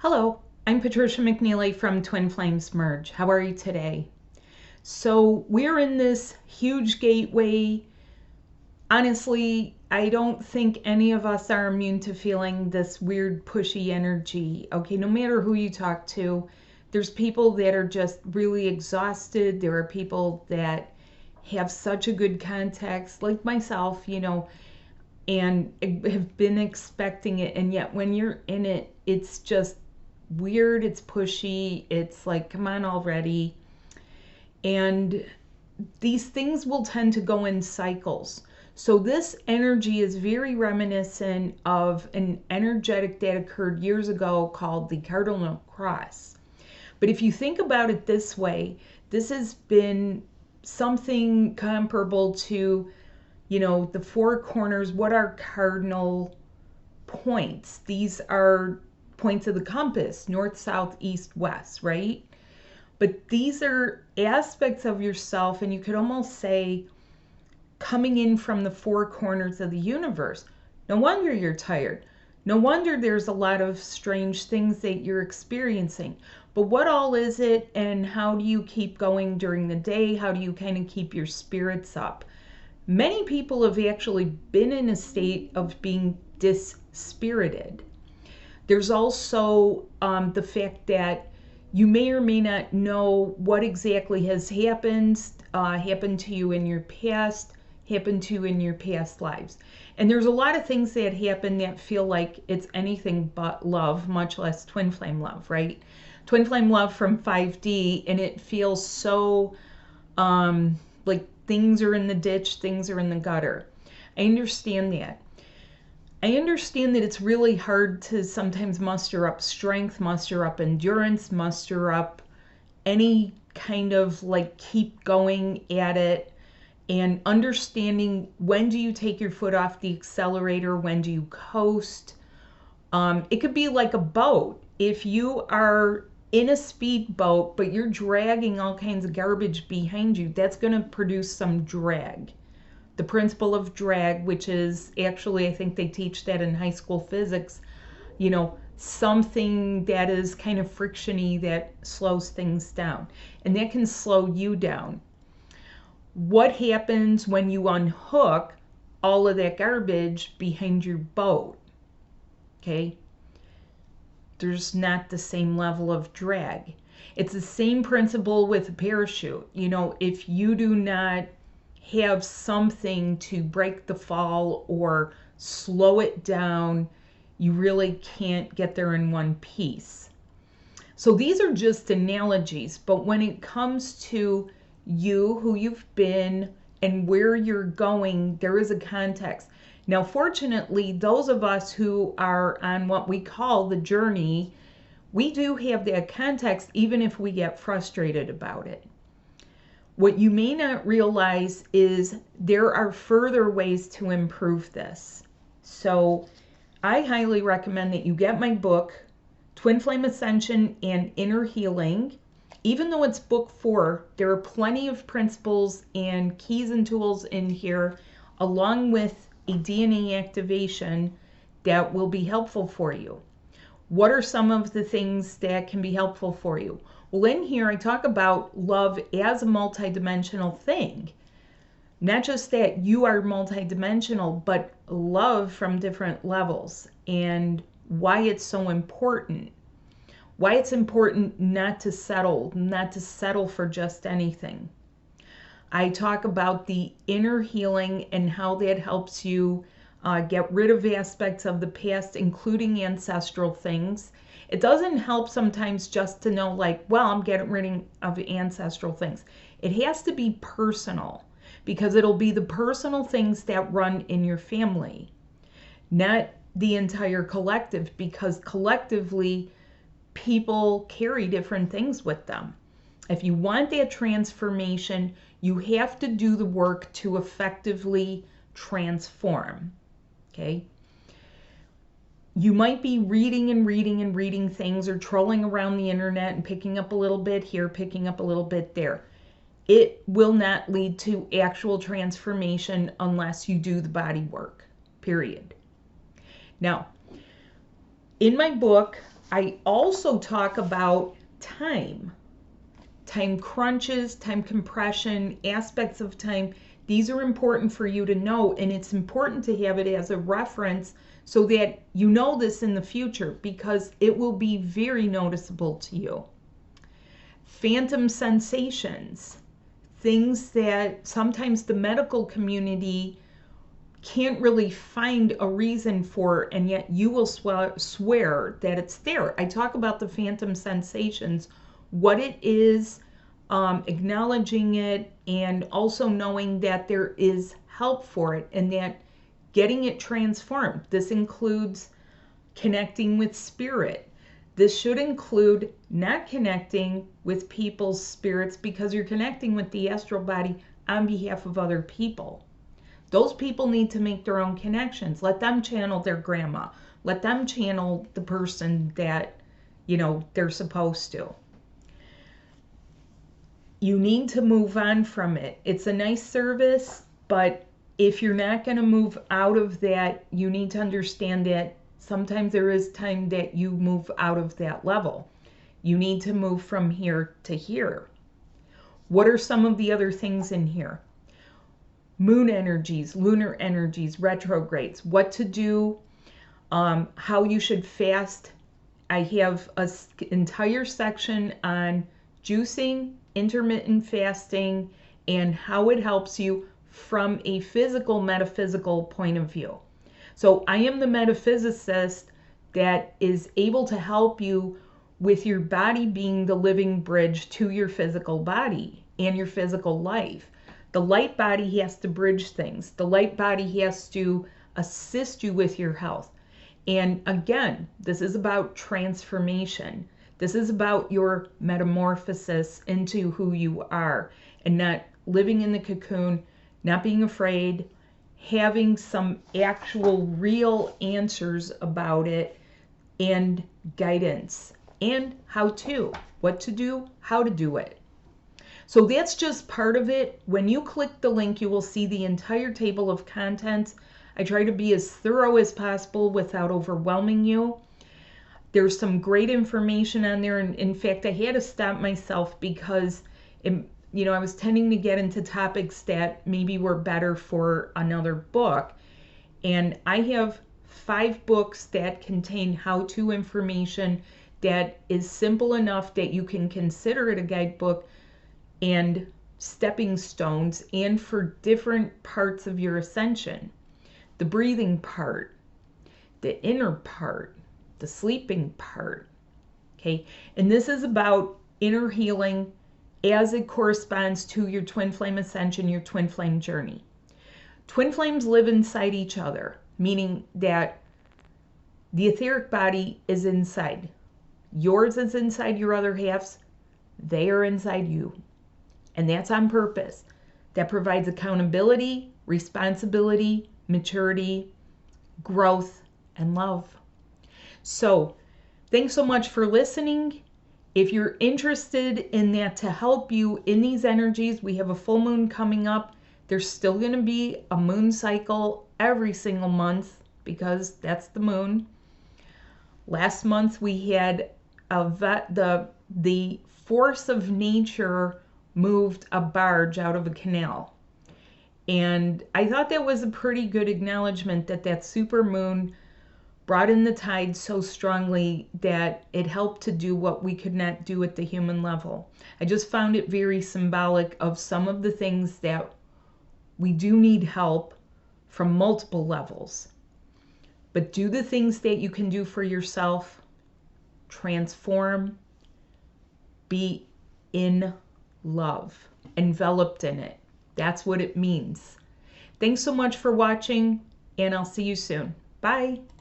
Hello, I'm Patricia McNeely from Twin Flames Merge. How are you today? So we're in this huge gateway. Honestly, I don't think any of us are immune to feeling this weird pushy energy. Okay, no matter who you talk to, there's people that are just really exhausted. There are people that have such a good context, like myself, and have been expecting it. And yet when you're in it, it's just weird, it's pushy, it's like, come on already. And these things will tend to go in cycles. So this energy is very reminiscent of an energetic that occurred years ago called the Cardinal Cross. But if you think about it this way, this has been something comparable to, the four corners. What are cardinal points? These are points of the compass, north, south, east, west, right? But these are aspects of yourself, and you could almost say coming in from the four corners of the universe. No wonder you're tired. No wonder there's a lot of strange things that you're experiencing. But what all is it, and how do you keep going during the day? How do you kind of keep your spirits up? Many people have actually been in a state of being dispirited. There's also the fact that you may or may not know what exactly has happened to you in your past, happened to you in your past lives. And there's a lot of things that happen that feel like it's anything but love, much less twin flame love, right? Twin flame love from 5D, and it feels so like things are in the ditch, things are in the gutter. I understand that. I understand that it's really hard to sometimes muster up strength, muster up endurance, muster up any kind of like keep going at it, and understanding when do you take your foot off the accelerator, when do you coast. It could be like a boat. If you are in a speedboat, but you're dragging all kinds of garbage behind you, that's going to produce some drag. The principle of drag, which is actually, I think they teach that in high school physics, something that is kind of frictiony that slows things down. And that can slow you down. What happens when you unhook all of that garbage behind your boat? Okay? There's not the same level of drag. It's the same principle with a parachute. If you do not have something to break the fall or slow it down, you really can't get there in one piece. So these are just analogies, but when it comes to you, who you've been, and where you're going, there is a context. Now, fortunately, those of us who are on what we call the journey, we do have that context, even if we get frustrated about it. What you may not realize is there are further ways to improve this. So I highly recommend that you get my book, Twin Flame Ascension and Inner Healing. Even though it's book 4, there are plenty of principles and keys and tools in here, along with a DNA activation that will be helpful for you. What are some of the things that can be helpful for you? Well, in here, I talk about love as a multidimensional thing. Not just that you are multidimensional, but love from different levels, and why it's so important. Why it's important not to settle for just anything. I talk about the inner healing and how that helps you get rid of aspects of the past, including ancestral things. It doesn't help sometimes just to know, like, well, I'm getting rid of ancestral things. It has to be personal, because it'll be the personal things that run in your family, not the entire collective, because collectively people carry different things with them. If you want that transformation, you have to do the work to effectively transform. Okay? You might be reading and reading and reading things, or trolling around the internet and picking up a little bit here, picking up a little bit there. It will not lead to actual transformation unless you do the body work, period. Now, in my book, I also talk about time crunches, time compression, aspects of time. These are important for you to know, and it's important to have it as a reference so that you know this in the future, because it will be very noticeable to you. Phantom sensations, things that sometimes the medical community can't really find a reason for, and yet you will swear that it's there. I talk about the phantom sensations, what it is, acknowledging it, and also knowing that there is help for it and that getting it transformed. This includes connecting with spirit. This should include not connecting with people's spirits, because you're connecting with the astral body on behalf of other people. Those people need to make their own connections. Let them channel their grandma. Let them channel the person that, they're supposed to. You need to move on from it. It's a nice service, but if you're not going to move out of that, you need to understand that sometimes there is time that you move out of that level. You need to move from here to here. What are some of the other things in here? Moon energies, lunar energies, retrogrades, what to do, how you should fast. I have an entire section on juicing, intermittent fasting, and how it helps you from a physical, metaphysical point of view. So I am the metaphysicist that is able to help you with your body being the living bridge to your physical body and your physical life. The light body has to bridge things. The light body has to assist you with your health. And again, this is about transformation. This is about your metamorphosis into who you are, and not living in the cocoon, not being afraid, having some actual real answers about it, and guidance, and what to do, how to do it. So that's just part of it. When you click the link, you will see the entire table of contents. I try to be as thorough as possible without overwhelming you. There's some great information on there. And in fact, I had to stop myself because I was tending to get into topics that maybe were better for another book. And I have 5 books that contain how-to information that is simple enough that you can consider it a guidebook and stepping stones, and for different parts of your ascension. The breathing part, the inner part, the sleeping part, okay? And this is about inner healing as it corresponds to your twin flame ascension, your twin flame journey. Twin flames live inside each other, meaning that the etheric body is inside. Yours is inside your other half's. They are inside you. And that's on purpose. That provides accountability, responsibility, maturity, growth, and love. So, thanks so much for listening. If you're interested in that to help you in these energies, we have a full moon coming up. There's still going to be a moon cycle every single month because that's the moon. Last month we had the force of nature moved a barge out of a canal. And I thought that was a pretty good acknowledgement that super moon brought in the tide so strongly that it helped to do what we could not do at the human level. I just found it very symbolic of some of the things that we do need help from multiple levels. But do the things that you can do for yourself, transform, be in love, enveloped in it. That's what it means. Thanks so much for watching, and I'll see you soon. Bye.